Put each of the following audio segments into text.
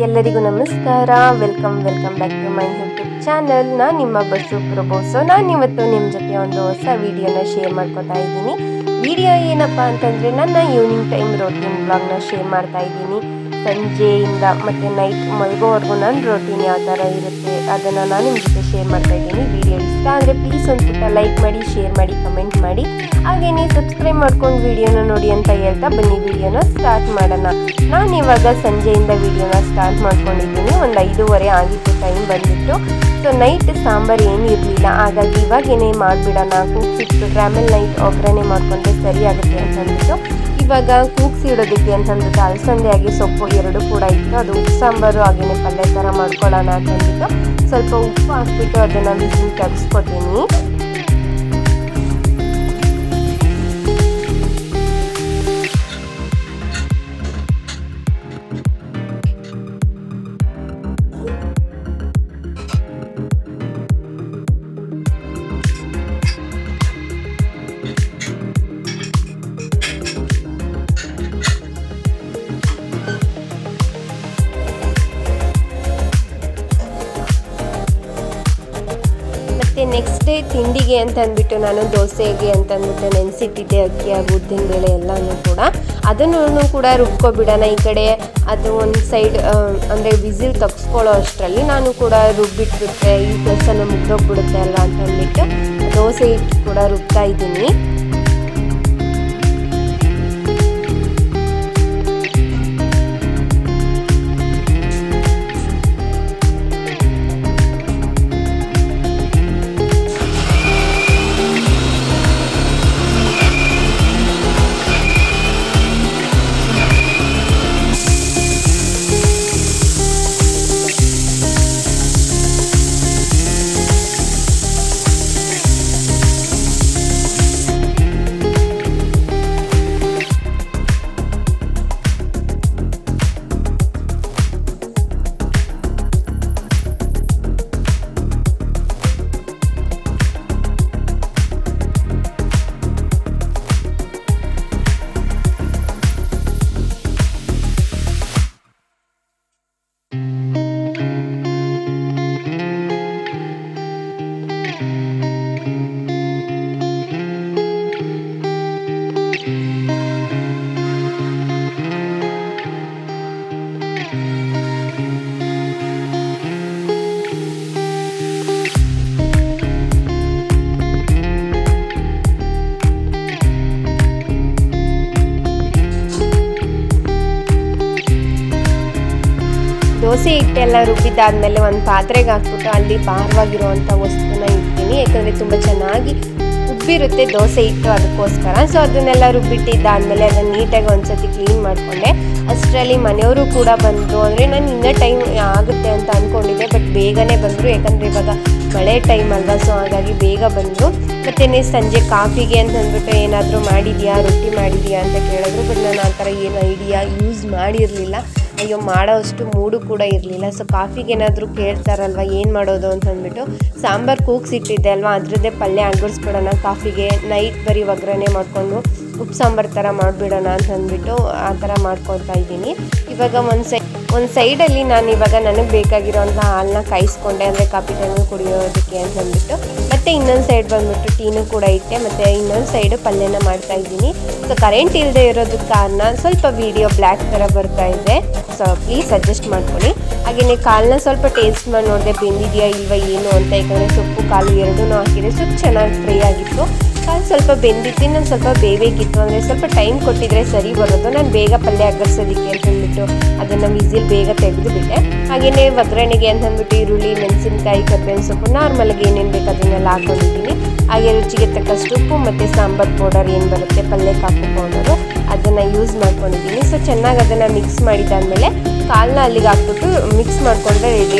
ಎಲ್ಲರಿಗೂ ನಮಸ್ಕಾರ. Welcome back to my YouTube channel. ನಾನು ನಿಮ್ಮ ಬಸ್ಸು ಪ್ರಭೋಸು. ನಾನು ಇವತ್ತು ನಿಮ್ಮ ಜೊತೆ ಒಂದು ಹೊಸ ವಿಡಿಯೋನ ಶೇರ್ ಮಾಡ್ಕೊತಾ ಇದ್ದೀನಿ. ವಿಡಿಯೋ ಏನಪ್ಪ ಅಂತಂದರೆ ನನ್ನ ಈವ್ನಿಂಗ್ ಟೈಮ್ ರೋಟೀನ್ ವ್ಲಾಗ್ನ ಶೇರ್ ಮಾಡ್ತಾ ಇದ್ದೀನಿ. ಸಂಜೆಯಿಂದ ಮತ್ತು ನೈಟ್ ಮಲ್ಗೋವರೆಗೂ ನನ್ನ ರೋಟೀನ್ ಯಾವ ಥರ ಇರುತ್ತೆ ಅದನ್ನು ನಾನು ನಿಮ್ಮ ಜೊತೆ ಶೇರ್ ಮಾಡ್ತಾ ಇದ್ದೀನಿ. ವಿಡಿಯೋ ಇಷ್ಟ ಆದರೆ ಪ್ಲೀಸ್ ಒಂದು ಪುಟ್ಟ ಲೈಕ್ ಮಾಡಿ, ಶೇರ್ ಮಾಡಿ, ಕಮೆಂಟ್ ಮಾಡಿ, ಹಾಗೆಯೇ ಸಬ್ಸ್ಕ್ರೈಬ್ ಮಾಡ್ಕೊಂಡು ವಿಡಿಯೋನ ನೋಡಿ ಅಂತ ಹೇಳ್ತಾ ಬನ್ನಿ ವಿಡಿಯೋನ ಸ್ಟಾರ್ಟ್ ಮಾಡೋಣ. ನಾನು ಇವಾಗ ಸಂಜೆಯಿಂದ ವಿಡಿಯೋನ ಸ್ಟಾರ್ಟ್ ಮಾಡ್ಕೊಂಡಿದ್ದೀನಿ. ಒಂದು 5:30 ಆಗಿತ್ತು ಟೈಮ್ ಬಂದುಬಿಟ್ಟು. ಸೊ ನೈಟ್ ಸಾಂಬಾರು ಏನೂ ಇರಲಿಲ್ಲ, ಹಾಗಾಗಿ ಇವಾಗೇನೇ ಮಾಡಿಬಿಡೋಣ, ಕೂಗ್ಸಿಟ್ಬಿಟ್ರೆ ಆಮೇಲೆ ನೈಟ್ ಒಗ್ಗರಣೆ ಮಾಡಿಕೊಂಡ್ರೆ ಸರಿ ಆಗುತ್ತೆ ಅಂತಂದ್ಬಿಟ್ಟು ಇವಾಗ ಕೂಗ್ಸಿಡೋದಕ್ಕೆ ಅಂತಂದ್ಬಿಟ್ಟು ಅಲಸಂದೆ ಆಗಿ ಸೊಪ್ಪು ಎರಡು ಕೂಡ ಇತ್ತು. ಅದು ಉಪ್ಪು ಸಾಂಬಾರು ಹಾಗೆಯೇ ಪಲ್ಯ ಥರ ಮಾಡ್ಕೊಳ್ಳೋಣ ಅಂತಂದ್ಬಿಟ್ಟು ಸ್ವಲ್ಪ ಉಪ್ಪು ಹಾಕ್ಬಿಟ್ಟು ಅದನ್ನು ಬಿಸಿ ತೆಗೆಸ್ಕೊತೀನಿ. ನೆಕ್ಸ್ಟ್ ಡೇ ತಿಂಡಿಗೆ ಅಂತ ಅಂದ್ಬಿಟ್ಟು ನಾನು ದೋಸೆಗೆ ಅಂತಂದ್ಬಿಟ್ಟು ನೆನೆಸಿಟ್ಟಿದ್ದೆ ಅಕ್ಕಿ ಹಾಗೂ ಉದ್ದಿನಬೇಳೆ ಎಲ್ಲನೂ ಕೂಡ. ಅದನ್ನು ಕೂಡ ರುಬ್ಕೊಬಿಡೋಣ. ಈ ಕಡೆ ಅದು ಒಂದು ಸೈಡ್ ಅಂದರೆ ವಿಸಿಲ್ ತಗ್ಸ್ಕೊಳ್ಳೋ ಅಷ್ಟರಲ್ಲಿ ನಾನು ಕೂಡ ರುಬ್ಬಿಟ್ಬಿಟ್ರೆ ಈ ಕೆಲಸನ ಮುಗ್ದೋಗ್ಬಿಡುತ್ತೆ ಅಲ್ವಾ ಅಂತ ಅಂದ್ಬಿಟ್ಟು ದೋಸೆ ಹಿಟ್ಟು ಕೂಡ ರುಬ್ತಾ ಇದ್ದೀನಿ. ದೋಸೆ ಹಿಟ್ಟೆಲ್ಲ ರುಬ್ಬಿದ್ದಾದಮೇಲೆ ಒಂದು ಪಾತ್ರೆಗೆ ಹಾಕ್ಬಿಟ್ಟು ಅಲ್ಲಿ ಭಾರವಾಗಿರುವಂಥ ವಸ್ತುನ ಇಡ್ತೀನಿ. ಯಾಕಂದರೆ ತುಂಬ ಚೆನ್ನಾಗಿ ಉಬ್ಬಿರುತ್ತೆ ದೋಸೆ ಹಿಟ್ಟು, ಅದಕ್ಕೋಸ್ಕರ. ಸೊ ಅದನ್ನೆಲ್ಲ ರುಬ್ಬಿಟ್ಟಿದ್ದಾದಮೇಲೆ ಅದನ್ನು ನೀಟಾಗಿ ಒಂದ್ಸತಿ ಕ್ಲೀನ್ ಮಾಡಿಕೊಂಡೆ. ಅಷ್ಟರಲ್ಲಿ ಮನೆಯವರು ಕೂಡ ಬಂದರು. ಅಂದರೆ ನಾನು ಇನ್ನೂ ಟೈಮ್ ಆಗುತ್ತೆ ಅಂತ ಅಂದ್ಕೊಂಡಿದ್ದೆ, ಬಟ್ ಬೇಗನೆ ಬಂದರು. ಯಾಕಂದರೆ ಇವಾಗ ಮಳೆ ಟೈಮ್ ಅಲ್ವಾ, ಸೊ ಹಾಗಾಗಿ ಬೇಗ ಬಂದರು. ಮತ್ತು ಸಂಜೆ ಕಾಫಿಗೆ ಅಂತ ಅಂದ್ಬಿಟ್ಟು ಏನಾದರೂ ಮಾಡಿದೆಯಾ, ರೊಟ್ಟಿ ಮಾಡಿದೆಯಾ ಅಂತ ಕೇಳಿದ್ರು. ಬಟ್ ನಾನು ಆ ಥರ ಏನು ಐಡಿಯಾ ಯೂಸ್ ಮಾಡಿರಲಿಲ್ಲ. ಅಯ್ಯೋ ಮಾಡೋ ಅಷ್ಟು ಮೂಡು ಕೂಡ ಇರಲಿಲ್ಲ. ಸೊ ಕಾಫಿಗೆ ಏನಾದರೂ ಕೇಳ್ತಾರಲ್ವ ಏನು ಮಾಡೋದು ಅಂತ ಅಂದ್ಬಿಟ್ಟು ಸಾಂಬಾರು ಕೂಗ್ಸಿಟ್ಟಿದ್ದೆ ಅಲ್ವಾ, ಅದರದ್ದೇ ಪಲ್ಯ ಅಗ್ಗಿಸ್ಬಿಡೋಣ ಕಾಫಿಗೆ. ನೈಟ್ ಬರೀ ಒಗ್ಗರಣೆ ಮಾಡಿಕೊಂಡು ಉಪ್ಪು ಸಾಂಬಾರು ಥರ ಮಾಡಿಬಿಡೋಣ ಅಂತ ಅಂದ್ಬಿಟ್ಟು ಆ ಥರ ಮಾಡ್ಕೊಳ್ತಾ ಇದ್ದೀನಿ. ಇವಾಗ ಒಂದು ಸೈಡಲ್ಲಿ ನಾನು ಇವಾಗ ನನಗೆ ಬೇಕಾಗಿರೋಂಥ ಹಾಲನ್ನ ಕಾಯಿಸ್ಕೊಂಡೆ, ಅಂದರೆ ಕಾಫಿ ಟೈಮಲ್ಲಿ ಕುಡಿಯೋದಕ್ಕೆ ಅಂತ ಅಂದ್ಬಿಟ್ಟು. ಮತ್ತು ಇನ್ನೊಂದು ಸೈಡ್ ಬಂದುಬಿಟ್ಟು ಟೀನೂ ಕೂಡ ಇಟ್ಟೆ, ಮತ್ತು ಇನ್ನೊಂದು ಸೈಡು ಪಲ್ಯನ ಮಾಡ್ತಾಯಿದ್ದೀನಿ. ಸೊ ಕರೆಂಟ್ ಇಲ್ಲದೆ ಇರೋದಕ್ಕೆ ಕಾರಣ ಸ್ವಲ್ಪ ವೀಡಿಯೋ ಬ್ಲ್ಯಾಕ್ ಥರ ಬರ್ತಾ ಇದೆ. ಸೊ ಪ್ಲೀಸ್ ಅಡ್ಜಸ್ಟ್ ಮಾಡ್ಕೊಳ್ಳಿ. ಹಾಗೆಯೇ ಕಾಳನ್ನ ಸ್ವಲ್ಪ ಟೇಸ್ಟ್ ಮಾಡಿ ನೋಡಿದೆ ಬೆಂದಿದೆಯಾ ಇಲ್ವಾ ಏನು ಅಂತ. ಯಾಕಂದರೆ ಸೊಪ್ಪು ಕಾಳು ಎರಡೂ ಹಾಕಿದೆ. ಸೊಪ್ಪು ಚೆನ್ನಾಗಿ ಫ್ರೈ ಆಗಿತ್ತು, ಕಾಳು ಸ್ವಲ್ಪ ಬೆಂದಿತ್ತು, ನಾನು ಸ್ವಲ್ಪ ಬೇಯಬೇಕಿತ್ತು. ಅಂದರೆ ಸ್ವಲ್ಪ ಟೈಮ್ ಕೊಟ್ಟಿದ್ರೆ ಸರಿ ಬರೋದು. ನಾನು ಬೇಗ ಪಲ್ಯ ಅಗ್ಗರ್ಸೋದಕ್ಕೆ ಅಂತಂದ್ಬಿಟ್ಟು ಅದನ್ನು ವಿಸಿಲ್ ಬೇಗ ತೆಗೆದುಬಿಟ್ಟೆ. ಹಾಗೆಯೇ ಒಗ್ಗರಣೆಗೆ ಅಂತಂದ್ಬಿಟ್ಟು ಈರುಳ್ಳಿ, ಮೆಣಸಿನ್ಕಾಯಿ, ಕರ್ಬೇವಿನ ಸೊಪ್ಪು, ನಾರ್ಮಲಾಗಿ ಏನೇನು ಬೇಕು ಅದನ್ನೆಲ್ಲ ಹಾಕೊಂಡಿದ್ದೀನಿ. ಹಾಗೆ ರುಚಿಗೆ ತಕ್ಕಷ್ಟು ಉಪ್ಪು ಮತ್ತು ಸಾಂಬಾರು ಪೌಡರ್ ಏನು ಬರುತ್ತೆ ಪಲ್ಯಕ್ಕೆ ಹಾಕೋ ಪೌಡರು, ಅದನ್ನು ಯೂಸ್ ಮಾಡ್ಕೊಂಡಿದ್ದೀನಿ. ಸೊ ಚೆನ್ನಾಗಿ ಅದನ್ನು ಮಿಕ್ಸ್ ಮಾಡಿದ್ದಾದಮೇಲೆ ಕಾಳನ್ನ ಅಲ್ಲಿಗೆ ಹಾಕ್ಬಿಟ್ಟು ಮಿಕ್ಸ್ ಮಾಡಿಕೊಂಡ್ರೆ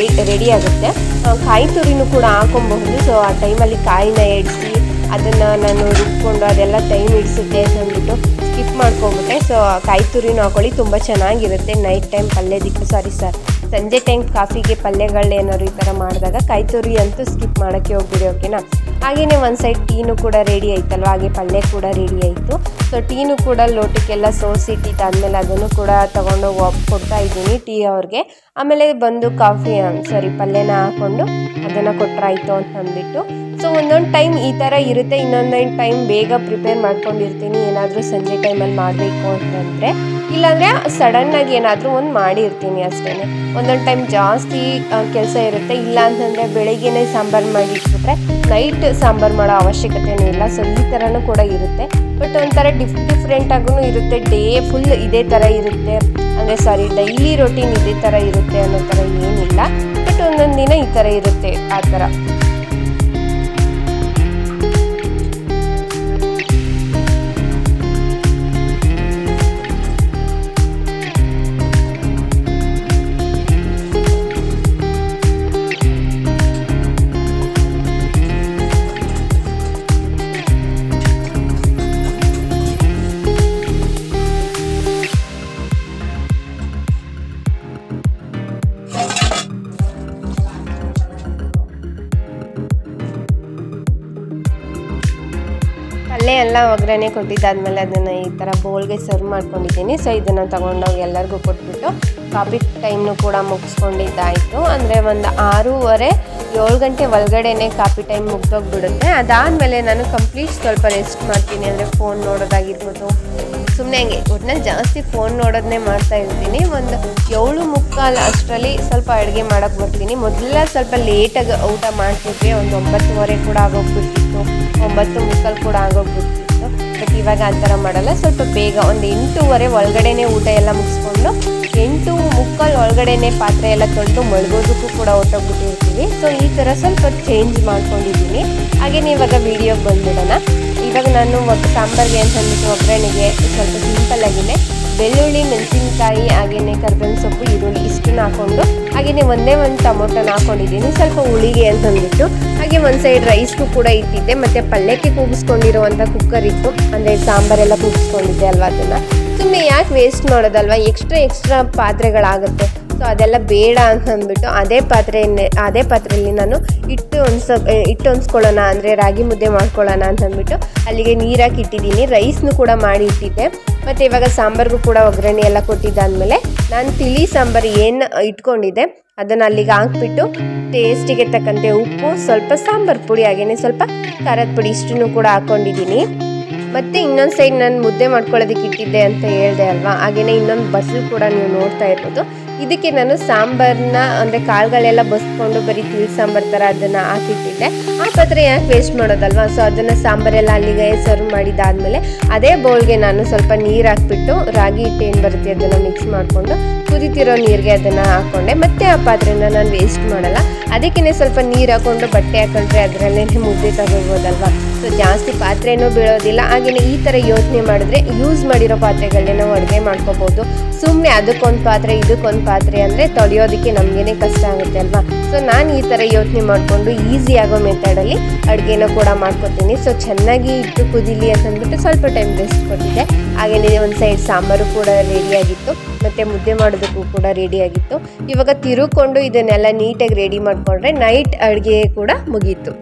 ರೆಡಿ ಆಗುತ್ತೆ. ಕಾಯಿ ತುರಿನೂ ಕೂಡ ಹಾಕೊಬಹುದು. ಸೊ ಆ ಟೈಮಲ್ಲಿ ಕಾಯಿನ ಎಡ್ಸಿ ಅದನ್ನು ನಾನು ರುಬ್ಕೊಂಡು ಅದೆಲ್ಲ ಟೈಮ್ ಹಿಡಿಸುತ್ತೆ ಅಂತ ಅಂದ್ಬಿಟ್ಟು ಸ್ಕಿಪ್ ಮಾಡ್ಕೊಂಬಿಟ್ಟೆ. ಸೊ ಕಾಯಿ ತುರಿನೂ ಹಾಕೊಳ್ಳಿ, ತುಂಬ ಚೆನ್ನಾಗಿರುತ್ತೆ ನೈಟ್ ಟೈಮ್ ಪಲ್ಯದಕ್ಕೆ. ಸಂಜೆ ಟೈಮ್ ಕಾಫಿಗೆ ಪಲ್ಯಗಳು ಏನಾದ್ರು ಈ ಥರ ಮಾಡಿದಾಗ ಕಾಯಿ ತುರಿ ಅಂತೂ ಸ್ಕಿಪ್ ಮಾಡೋಕ್ಕೆ ಹೋಗ್ಬಿಡಿ, ಓಕೆನಾ. ಹಾಗೆಯೇ ಒಂದು ಸೈಡ್ ಟೀನು ಕೂಡ ರೆಡಿ ಆಯ್ತಲ್ವ, ಹಾಗೆ ಪಲ್ಯ ಕೂಡ ರೆಡಿ ಆಯಿತು. ಸೊ ಟೀನು ಕೂಡ ಲೋಟಕ್ಕೆಲ್ಲ ಸೋಸಿಟ್ಟಿದ್ದಾದಮೇಲೆ ಅದನ್ನು ಕೂಡ ತೊಗೊಂಡು ಕೊಡ್ತಾ ಇದ್ದೀನಿ ಟೀ ಅವ್ರಿಗೆ. ಆಮೇಲೆ ಬಂದು ಪಲ್ಯನ ಹಾಕ್ಕೊಂಡು ಅದನ್ನು ಕೊಟ್ಟರಾಯಿತು ಅಂತ ಅಂದ್ಬಿಟ್ಟು. ಸೊ ಒಂದೊಂದು ಟೈಮ್ ಈ ಥರ ಇರುತ್ತೆ, ಇನ್ನೊಂದೊಂದು ಟೈಮ್ ಬೇಗ ಪ್ರಿಪೇರ್ ಮಾಡ್ಕೊಂಡಿರ್ತೀನಿ ಏನಾದರೂ ಸಂಜೆ ಟೈಮಲ್ಲಿ ಮಾಡಬೇಕು ಅಂತಂದರೆ. ಇಲ್ಲಾಂದರೆ ಸಡನ್ನಾಗಿ ಏನಾದರೂ ಒಂದು ಮಾಡಿರ್ತೀನಿ ಅಷ್ಟೇ. ಒಂದೊಂದು ಟೈಮ್ ಜಾಸ್ತಿ ಕೆಲಸ ಇರುತ್ತೆ, ಇಲ್ಲ ಅಂತಂದರೆ ಬೆಳಗ್ಗೆನೇ ಸಾಂಬಾರು ಮಾಡಿಟ್ಬಿಟ್ರೆ ನೈಟ್ ಸಾಂಬಾರು ಮಾಡೋ ಅವಶ್ಯಕತೆಯೂ ಇಲ್ಲ. ಸೊ ಈ ಥರನೂ ಕೂಡ ಇರುತ್ತೆ. ಬಟ್ ಒಂಥರ ಡಿಫ್ರೆಂಟಾಗೂ ಇರುತ್ತೆ. ಡೇ ಫುಲ್ ಇದೇ ಥರ ಇರುತ್ತೆ ಅಂದರೆ ಡೈಲಿ ರೊಟೀನ್ ಇದೇ ಥರ ಇರುತ್ತೆ ಅನ್ನೋ ಥರ ಏನಿಲ್ಲ. ಬಟ್ ಒಂದೊಂದು ದಿನ ಈ ಥರ ಇರುತ್ತೆ, ಆ ಥರ. ಪಲ್ಯ ಎಲ್ಲ ಒಗ್ಗರಣೆ ಕೊಟ್ಟಿದ್ದಾದಮೇಲೆ ಅದನ್ನು ಈ ಥರ ಬೌಲ್ಗೆ ಸರ್ವ್ ಮಾಡ್ಕೊಂಡಿದ್ದೀನಿ. ಸೊ ಇದನ್ನು ತೊಗೊಂಡೋಗಿ ಎಲ್ಲರಿಗೂ ಕೊಟ್ಬಿಟ್ಟು ಕಾಫಿ ಟೈಮ್ನು ಕೂಡ ಮುಗಿಸ್ಕೊಂಡಿದ್ದಾಯಿತು. ಅಂದರೆ ಒಂದು 6:30-7 ಗಂಟೆ ಒಳಗಡೆನೇ ಕಾಫಿ ಟೈಮ್ ಮುಗ್ದೋಗ್ಬಿಡುತ್ತೆ. ಅದಾದಮೇಲೆ ನಾನು ಸ್ವಲ್ಪ ರೆಸ್ಟ್ ಮಾಡ್ತೀನಿ. ಅಂದರೆ ಫೋನ್ ನೋಡೋದಾಗಿರ್ಬೋದು, ಸುಮ್ಮನೆ ಹಂಗೆ ಒಟ್ಟಿನಲ್ಲಿ ಜಾಸ್ತಿ ಫೋನ್ ನೋಡೋದನ್ನೇ ಮಾಡ್ತಾ ಇರ್ತೀನಿ. ಒಂದು 7:45 ಅಷ್ಟರಲ್ಲಿ ಸ್ವಲ್ಪ ಅಡುಗೆ ಮಾಡೋಕ್ಕೆ ಬರ್ತೀನಿ. ಮೊದಲೆಲ್ಲ ಸ್ವಲ್ಪ ಲೇಟಾಗಿ ಊಟ ಮಾಡ್ತಿದ್ವಿ, ಒಂದು 9:30 ಕೂಡ ಆಗೋಗ್ಬಿಡ್ತಿತ್ತು, 9:45 ಕೂಡ ಆಗೋಗ್ಬಿಡ್ತಿತ್ತು. ಬಟ್ ಇವಾಗ ಆ ಥರ ಮಾಡಲ್ಲ, ಸ್ವಲ್ಪ ಬೇಗ ಒಂದು 8:30 ಒಳಗಡೆನೇ ಊಟ ಎಲ್ಲ ಮುಗಿಸ್ಕೊಂಡು 8:45 ಒಳಗಡೆನೇ ಪಾತ್ರೆ ಎಲ್ಲ ತೊಳೆದು ಮಲಗೋದಕ್ಕೂ ಕೂಡ ಹೊಟ್ಟೋಗ್ಬಿಟ್ಟಿರ್ತೀವಿ. ಸೊ ಈ ಥರ ಸ್ವಲ್ಪ ಚೇಂಜ್ ಮಾಡ್ಕೊಂಡಿದ್ದೀನಿ. ಹಾಗೆಯೇ ಇವಾಗ ವೀಡಿಯೋಗೆ ಬಂದುಬಿಡೋಣ. ಇವಾಗ ನಾನು ಸಾಂಬಾರಿಗೆ ಅಂತ ಅಂದ್ಬಿಟ್ಟು ಒಗ್ಗರಣೆಗೆ ಸ್ವಲ್ಪ ಸಿಂಪಲ್ಲಾಗಿಯೇ ಬೆಳ್ಳುಳ್ಳಿ, ಮೆಣಸಿನ್ಕಾಯಿ, ಹಾಗೆಯೇ ಕರ್ಬೇವಿನ ಸೊಪ್ಪು, ಈರುಳ್ಳಿ ಇಷ್ಟನ್ನು ಹಾಕ್ಕೊಂಡು, ಹಾಗೆಯೇ ಒಂದೇ ಒಂದು ಟೊಮೊಟೊನ ಹಾಕ್ಕೊಂಡಿದ್ದೀನಿ, ಸ್ವಲ್ಪ ಹುಳಿಗೆ ಅಂತ ಅಂದ್ಬಿಟ್ಟು. ಹಾಗೆ ಒಂದು ಸೈಡ್ ರೈಸ್ಗೂ ಕೂಡ ಇಟ್ಟಿದ್ದೆ, ಮತ್ತು ಪಲ್ಯಕ್ಕೆ ಕೂಗಿಸ್ಕೊಂಡಿರುವಂಥ ಕುಕ್ಕರ್ ಇತ್ತು, ಅಂದರೆ ಸಾಂಬಾರೆಲ್ಲ ಕೂಗಿಸ್ಕೊಂಡಿದ್ದೆ ಅಲ್ವಾ. ಅದನ್ನು ಸುಮ್ಮನೆ ಯಾಕೆ ವೇಸ್ಟ್ ಮಾಡೋದಲ್ವ, ಎಕ್ಸ್ಟ್ರಾ ಪಾತ್ರೆಗಳಾಗುತ್ತೆ. ಸೊ ಅದೆಲ್ಲ ಬೇಡ ಅಂತ ಅಂದ್ಬಿಟ್ಟು ಅದೇ ಪಾತ್ರೆಯಲ್ಲಿ ನಾನು ಹಿಟ್ಟು ಹೊಂದ್ಸ್ಕೊಳ್ಳೋಣ, ಅಂದರೆ ರಾಗಿ ಮುದ್ದೆ ಮಾಡ್ಕೊಳ್ಳೋಣ ಅಂತ ಅಂದ್ಬಿಟ್ಟು ಅಲ್ಲಿಗೆ ನೀರಾಕಿ ಇಟ್ಟಿದ್ದೀನಿ. ರೈಸ್ನು ಕೂಡ ಮಾಡಿ ಇಟ್ಟಿದ್ದೆ. ಮತ್ತು ಇವಾಗ ಸಾಂಬಾರಿಗೂ ಕೂಡ ಒಗ್ಗರಣೆ ಎಲ್ಲ ಕೊಟ್ಟಿದ್ದಾದಮೇಲೆ ನಾನು ತಿಳಿ ಸಾಂಬಾರು ಏನು ಇಟ್ಕೊಂಡಿದ್ದೆ ಅದನ್ನು ಅಲ್ಲಿಗೆ ಹಾಕ್ಬಿಟ್ಟು ಟೇಸ್ಟಿಗೆ ತಕ್ಕಂತೆ ಉಪ್ಪು, ಸ್ವಲ್ಪ ಸಾಂಬಾರು ಪುಡಿ, ಹಾಗೆಯೇ ಸ್ವಲ್ಪ ಖಾರದ ಪುಡಿ ಇಷ್ಟನ್ನು ಕೂಡ ಹಾಕ್ಕೊಂಡಿದ್ದೀನಿ. ಮತ್ತು ಇನ್ನೊಂದು ಸೈಡ್ ನಾನು ಮುದ್ದೆ ಮಾಡ್ಕೊಳ್ಳೋದಕ್ಕೆ ಇಟ್ಟಿದ್ದೆ ಅಂತ ಹೇಳಿದೆ ಅಲ್ವಾ, ಹಾಗೆಯೇ ಇನ್ನೊಂದು ಬಸ್ಲು ಕೂಡ ನೀವು ನೋಡ್ತಾ ಇರ್ಬೋದು. ಇದಕ್ಕೆ ನಾನು ಸಾಂಬಾರನ್ನ ಅಂದರೆ ಕಾಳುಗಳೆಲ್ಲ ಬಸ್ಕೊಂಡು ಬರೀ ತಿಳಿ ಸಾಂಬಾರು ಥರ ಅದನ್ನು ಹಾಕಿಟ್ಟಿದ್ದೆ. ಆ ಪಾತ್ರೆ ಯಾಕೆ ವೇಸ್ಟ್ ಮಾಡೋದಲ್ವ. ಸೊ ಅದನ್ನು ಸಾಂಬಾರೆಲ್ಲ ಅಲ್ಲಿಗೆ ಸರ್ವ್ ಮಾಡಿದ್ದಾದಮೇಲೆ ಅದೇ ಬೌಲ್ಗೆ ನಾನು ಸ್ವಲ್ಪ ನೀರು ಹಾಕ್ಬಿಟ್ಟು ರಾಗಿ ಹಿಟ್ಟು ಏನು ಬರುತ್ತೆ ಅದನ್ನು ಮಿಕ್ಸ್ ಮಾಡಿಕೊಂಡು ಕುದಿತಿರೋ ನೀರಿಗೆ ಅದನ್ನು ಹಾಕ್ಕೊಂಡೆ. ಮತ್ತು ಆ ಪಾತ್ರೆನ ನಾನು ವೇಸ್ಟ್ ಮಾಡಲ್ಲ, ಅದಕ್ಕೇ ಸ್ವಲ್ಪ ನೀರು ಹಾಕ್ಕೊಂಡು ಬಟ್ಟೆ ಹಾಕೊಂಡ್ರೆ ಅದರಲ್ಲೇ ಮುದ್ದೆ ತಗೋಬೋದಲ್ವ. ಸೊ ಜಾಸ್ತಿ ಪಾತ್ರೆನೂ ಬೀಳೋದಿಲ್ಲ. ಹಾಗೆಯೇ ಈ ಥರ ಯೋಚನೆ ಮಾಡಿದ್ರೆ ಯೂಸ್ ಮಾಡಿರೋ ಪಾತ್ರೆಗಳನ್ನೇ ನಾವು ಅಡುಗೆ ಮಾಡ್ಕೋಬೋದು. ಸುಮ್ಮನೆ ಅದಕ್ಕೊಂದು ಪಾತ್ರೆ ಇದಕ್ಕೊಂದು ಪಾತ್ರೆ ಅಂದರೆ ತೊಳೆಯೋದಕ್ಕೆ ನಮಗೇನೆ ಕಷ್ಟ ಆಗುತ್ತೆ ಅಲ್ವಾ. ಸೊ ನಾನು ಈ ಥರ ಯೋಚನೆ ಮಾಡಿಕೊಂಡು ಈಸಿ ಆಗೋ ಮೆಥಡಲ್ಲಿ ಅಡುಗೆನೂ ಕೂಡ ಮಾಡ್ಕೊತೀನಿ. ಸೊ ಚೆನ್ನಾಗಿ ಇಟ್ಟು ಕುದೀಲಿ ಅಂತಂದ್ಬಿಟ್ಟು ಸ್ವಲ್ಪ ಟೈಮ್ ರೆಸ್ಟ್ ಕೊಟ್ಟಿದ್ದೆ. ಹಾಗೆಯೇ ಒಂದು ಸೈಡ್ ಸಾಂಬಾರು ಕೂಡ ರೆಡಿಯಾಗಿತ್ತು, ಮತ್ತು ಮುದ್ದೆ ಮಾಡೋದಕ್ಕೂ ಕೂಡ ರೆಡಿಯಾಗಿತ್ತು. ಇವಾಗ ತಿರುಕೊಂಡು ಇದನ್ನೆಲ್ಲ ನೀಟಾಗಿ ರೆಡಿ ಮಾಡಿಕೊಂಡ್ರೆ ನೈಟ್ ಅಡುಗೆ ಕೂಡ ಮುಗೀತು.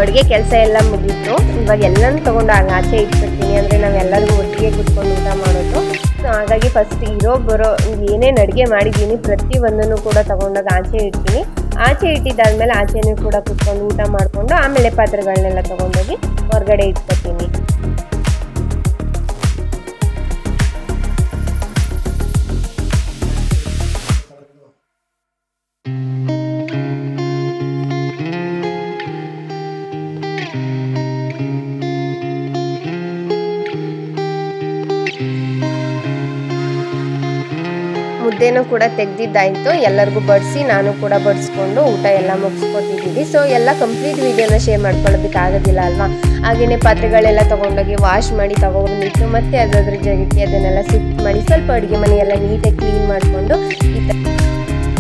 ಅಡುಗೆ ಕೆಲಸ ಎಲ್ಲ ಮುಗೀತು. ಇವಾಗ ಎಲ್ಲನೂ ತೊಗೊಂಡು ಆಚೆ ಇಟ್ಬಿಡ್ತೀನಿ, ಅಂದರೆ ನಾವೆಲ್ಲರಿಗೂ ಒಟ್ಟಿಗೆ ಕುತ್ಕೊಂಡು ಊಟ ಮಾಡೋದು. ಸೊ ಹಾಗಾಗಿ ಫಸ್ಟ್ ಇರೋ ಬರೋ ಏನೇನು ಅಡುಗೆ ಮಾಡಿದ್ದೀನಿ ಪ್ರತಿಯೊಂದನ್ನು ಕೂಡ ತೊಗೊಂಡೋಗಿ ಆಚೆ ಇಡ್ತೀನಿ. ಆಚೆ ಇಟ್ಟಿದ್ದಾದ್ಮೇಲೆ ಆಚೆನೂ ಕೂಡ ಕುತ್ಕೊಂಡು ಊಟ ಮಾಡಿಕೊಂಡು ಆಮೇಲೆ ಪಾತ್ರೆಗಳನ್ನೆಲ್ಲ ತೊಗೊಂಡೋಗಿ ಹೊರಗಡೆ ಇಟ್ಕೊತೀನಿ. ಮುದ್ದೆನೂ ಕೂಡ ತೆಗೆದಿದ್ದಾಯಿತು, ಎಲ್ಲರಿಗೂ ಬಡಿಸಿ ನಾನು ಕೂಡ ಬಡಿಸ್ಕೊಂಡು ಊಟ ಎಲ್ಲ ಮುಗಿಸ್ಕೊತಿದ್ದೀವಿ. ಸೊ ಎಲ್ಲ ಕಂಪ್ಲೀಟ್ ವೀಡಿಯೋನ ಶೇರ್ ಮಾಡ್ಕೊಳ್ಳೋದಕ್ಕೆ ಆಗೋದಿಲ್ಲ ಅಲ್ವಾ. ಹಾಗೆಯೇ ಪಾತ್ರೆಗಳೆಲ್ಲ ತೊಗೊಂಡೋಗಿ ವಾಶ್ ಮಾಡಿ ತೊಗೊಂಡಿತ್ತು, ಮತ್ತು ಅದಾದ್ರ ಜಗಕ್ಕೆ ಅದನ್ನೆಲ್ಲ ಶಿಫ್ಟ್ ಮಾಡಿ ಸ್ವಲ್ಪ ಅಡುಗೆ ಮನೆಯೆಲ್ಲ ನೀಟಾಗಿ ಕ್ಲೀನ್ ಮಾಡಿಕೊಂಡು ಈ ಥರ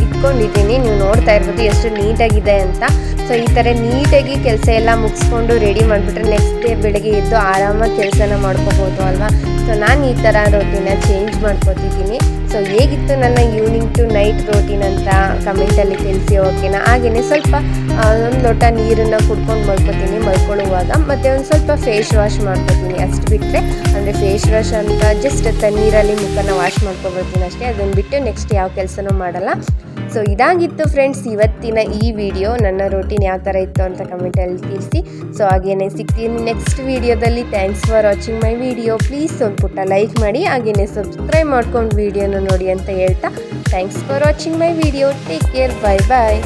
ಇಟ್ಕೊಂಡಿದ್ದೀನಿ. ನೀವು ನೋಡ್ತಾ ಇರ್ಬೋದು ಎಷ್ಟು ನೀಟಾಗಿದೆ ಅಂತ. ಸೊ ಈ ಥರ ನೀಟಾಗಿ ಕೆಲಸ ಎಲ್ಲ ಮುಗಿಸ್ಕೊಂಡು ರೆಡಿ ಮಾಡಿಬಿಟ್ರೆ ನೆಕ್ಸ್ಟ್ ಡೇ ಬೆಳಗ್ಗೆ ಎದ್ದು ಆರಾಮಾಗಿ ಕೆಲಸನ ಮಾಡ್ಕೋಬೋದು ಅಲ್ವಾ. ಸೊ ನಾನು ಈ ಥರ ರೋಟಿನ ಚೇಂಜ್ ಮಾಡ್ಕೊತಿದ್ದೀನಿ. ಸೊ ಹೇಗಿತ್ತು ನನ್ನ ಈವ್ನಿಂಗ್ ಟು ನೈಟ್ ರೋಟೀನ್ ಅಂತ ಕಮೆಂಟಲ್ಲಿ ತಿಳಿಸಿ, ಓಕೆನಾ. ಹಾಗೆಯೇ ಸ್ವಲ್ಪ ಒಂದು ಲೋಟ ನೀರನ್ನು ಕುಡ್ಕೊಂಡು ಮಲ್ಕೋತೀನಿ ಮಲ್ಕೊಳ್ಳುವಾಗ, ಮತ್ತು ಒಂದು ಸ್ವಲ್ಪ ಫೇಸ್ ವಾಶ್ ಮಾಡ್ಕೋತೀನಿ ಅಷ್ಟು ಬಿಟ್ಟರೆ. ಅಂದರೆ ಫೇಸ್ ವಾಶ್ ಅಂತ ಜಸ್ಟ್ ತಣ್ಣೀರಲ್ಲಿ ಮುಖನ ವಾಶ್ ಮಾಡ್ಕೊಬರ್ತೀನಿ ಅಷ್ಟೇ, ಅದನ್ನು ಬಿಟ್ಟು ನೆಕ್ಸ್ಟ್ ಯಾವ ಕೆಲಸನೂ ಮಾಡಲ್ಲ. ಸೊ ಇದಾಗಿತ್ತು ಫ್ರೆಂಡ್ಸ್ ಇವತ್ತಿನ ಈ ವಿಡಿಯೋ. ನನ್ನ ರೋಟೀನ್ ಯಾವ ಥರ ಇತ್ತು ಅಂತ ಕಮೆಂಟಲ್ಲಿ ತಿಳಿಸಿ. ಸೊ ಹಾಗೇನೆ ಸಿಗ್ತೀನಿ ನೆಕ್ಸ್ಟ್ ವಿಡಿಯೋದಲ್ಲಿ. Thanks for watching my video. Please ಒಂದು ಪುಟ್ಟ ಲೈಕ್ ಮಾಡಿ, ಹಾಗೆಯೇ ಸಬ್ಸ್ಕ್ರೈಬ್ ಮಾಡ್ಕೊಂಡು ವಿಡಿಯೋನ ನೋಡಿ ಅಂತ ಹೇಳ್ತಾ thanks for watching my video. Take care, bye bye.